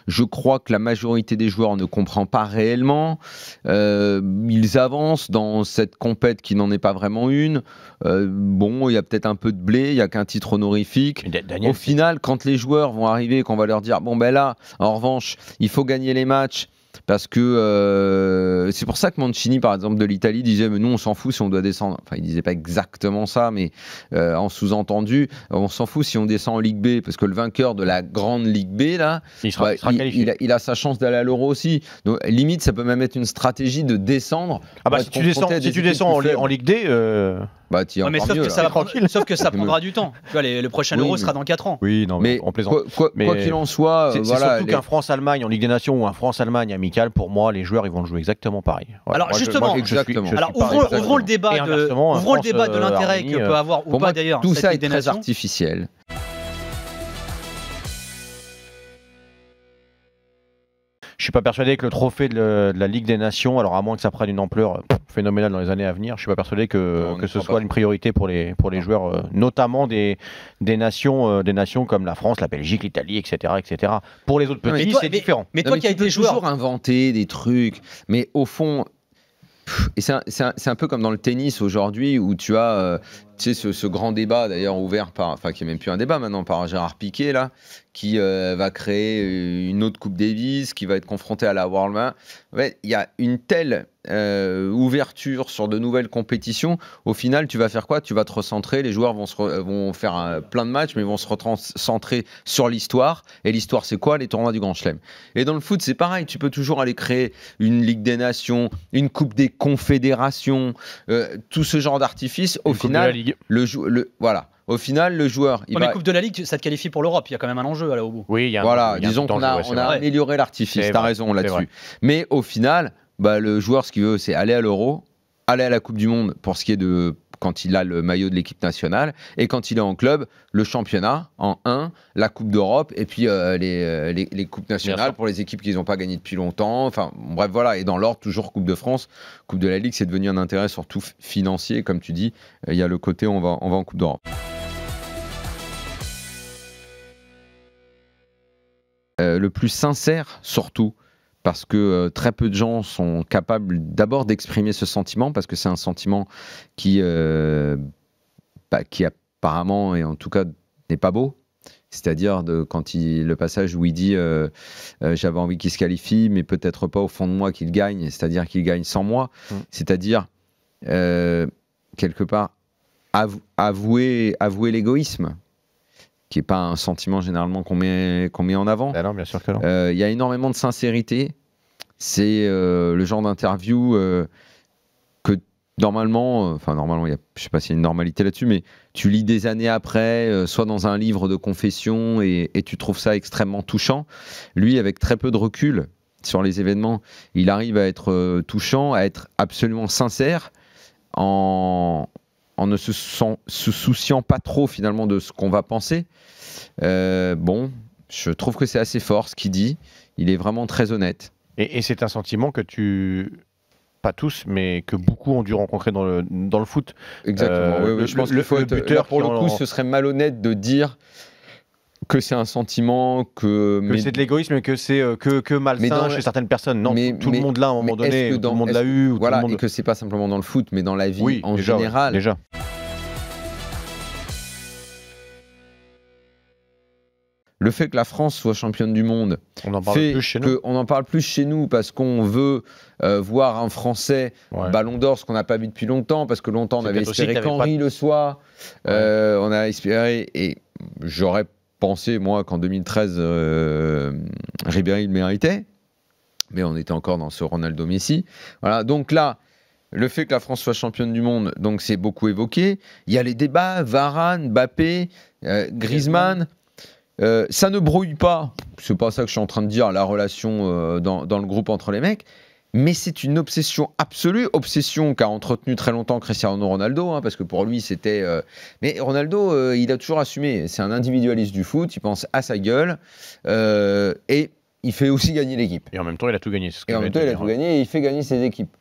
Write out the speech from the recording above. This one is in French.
Je crois que la majorité des joueurs ne comprend pas réellement. Ils avancent dans cette compète qui n'en est pas vraiment une. Bon, il y a peut-être un peu de blé, il n'y a qu'un titre honorifique. Au final, quand les joueurs vont arriver, qu'on va leur dire, bon ben là, en revanche, il faut gagner les matchs. Parce que c'est pour ça que Mancini, par exemple, de l'Italie, disait mais nous on s'en fout si on doit descendre. Enfin, il disait pas exactement ça, mais en sous-entendu, on s'en fout si on descend en Ligue B, parce que le vainqueur de la grande Ligue B là, il sera qualifié. Il a sa chance d'aller à l'Euro aussi. Donc limite, ça peut même être une stratégie de descendre. Ah bah si tu descends en Ligue D. Bah, mais sauf que ça prendra du temps. Tu vois, le prochain Euro sera dans 4 ans. Oui, non, mais on plaisante. Quoi qu'il en soit, c'est surtout qu'un France-Allemagne en Ligue des Nations ou un France-Allemagne amical, pour moi, les joueurs ils vont le jouer exactement pareil. Voilà. Alors justement, ouvrons le débat de l'intérêt que peut avoir ou pas d'ailleurs. Tout ça est très artificiel. Je suis pas persuadé que le trophée de la Ligue des Nations, alors à moins que ça prenne une ampleur phénoménale dans les années à venir, je suis pas persuadé que ce soit une priorité pour les joueurs, notamment des nations comme la France, la Belgique, l'Italie, etc., etc. Pour les autres petits, c'est différent. Mais toi qui as été joueur, toujours inventer des trucs, mais au fond. Et c'est un peu comme dans le tennis aujourd'hui où tu as ce grand débat d'ailleurs ouvert qui est même plus un débat maintenant, par Gérard Piquet là, qui va créer une autre Coupe Davis, qui va être confronté à la World Cup. Ouais, il y a une telle ouverture sur de nouvelles compétitions. Au final, tu vas faire quoi? Tu vas te recentrer. Les joueurs vont faire plein de matchs, mais ils vont se recentrer sur l'histoire. Et l'histoire, c'est quoi? Les tournois du Grand Chelem. Et dans le foot, c'est pareil. Tu peux toujours aller créer une Ligue des Nations, une Coupe des Confédérations, tout ce genre d'artifice. Au final, voilà. Au final, le joueur. Mais Coupe de la Ligue, ça te qualifie pour l'Europe. Il y a quand même un enjeu là au bout. Oui, disons qu'on a amélioré l'artifice. T'as raison là-dessus. Mais au final, le joueur, ce qu'il veut, c'est aller à l'Euro, aller à la Coupe du Monde pour ce qui est de quand il a le maillot de l'équipe nationale, et quand il est en club, le championnat en 1, la Coupe d'Europe, et puis les Coupes nationales pour les équipes qui n'ont pas gagné depuis longtemps. Enfin, bref, voilà. Et dans l'ordre, toujours Coupe de France, Coupe de la Ligue, c'est devenu un intérêt surtout financier, comme tu dis. Il y a le côté on va en Coupe d'Europe. Le plus sincère, surtout, parce que très peu de gens sont capables d'abord d'exprimer ce sentiment, parce que c'est un sentiment qui apparemment, et en tout cas, n'est pas beau. C'est-à-dire le passage où il dit j'avais envie qu'il se qualifie, mais peut-être pas au fond de moi qu'il gagne, c'est-à-dire qu'il gagne sans moi. C'est-à-dire, quelque part, avouer l'égoïsme, qui n'est pas un sentiment généralement qu'on met en avant. Non, bien sûr que non. Il y a énormément de sincérité. C'est le genre d'interview que normalement, je ne sais pas s'il y a une normalité là-dessus, mais tu lis des années après, soit dans un livre de confession, et tu trouves ça extrêmement touchant. Lui, avec très peu de recul sur les événements, il arrive à être touchant, à être absolument sincère, en ne se souciant pas trop finalement de ce qu'on va penser. Je trouve que c'est assez fort ce qu'il dit. Il est vraiment très honnête. Et c'est un sentiment que pas tous, mais que beaucoup ont dû rencontrer dans le foot. Exactement. Oui, je pense qu'il faut être buteur. Pour le coup, ce serait malhonnête de dire que c'est un sentiment que c'est de l'égoïsme et que c'est que malsain chez certaines personnes. Non, tout le monde l'a à un moment donné, tout le monde l'a eu. Voilà, et que c'est pas simplement dans le foot, mais dans la vie en général. Déjà. Le fait que la France soit championne du monde on en parle plus chez nous parce qu'on veut voir un Français Ballon d'Or, ce qu'on n'a pas vu depuis longtemps, parce que longtemps on avait espéré qu'Henry le soit. On a espéré, et j'aurais pensé moi qu'en 2013 Ribéry le méritait, mais on était encore dans ce Ronaldo Messi. Voilà, donc là, le fait que la France soit championne du monde, donc c'est beaucoup évoqué. Il y a les débats, Varane, Mbappé, Griezmann. Ça ne brouille pas, c'est pas ça que je suis en train de dire, la relation dans le groupe entre les mecs, mais c'est une obsession absolue, obsession qu'a entretenu très longtemps Cristiano Ronaldo, parce que pour lui c'était... Mais Ronaldo, il a toujours assumé, c'est un individualiste du foot, il pense à sa gueule, et il fait aussi gagner l'équipe. Et en même temps, il a tout gagné. Et en même temps, il a tout gagné et il fait gagner ses équipes.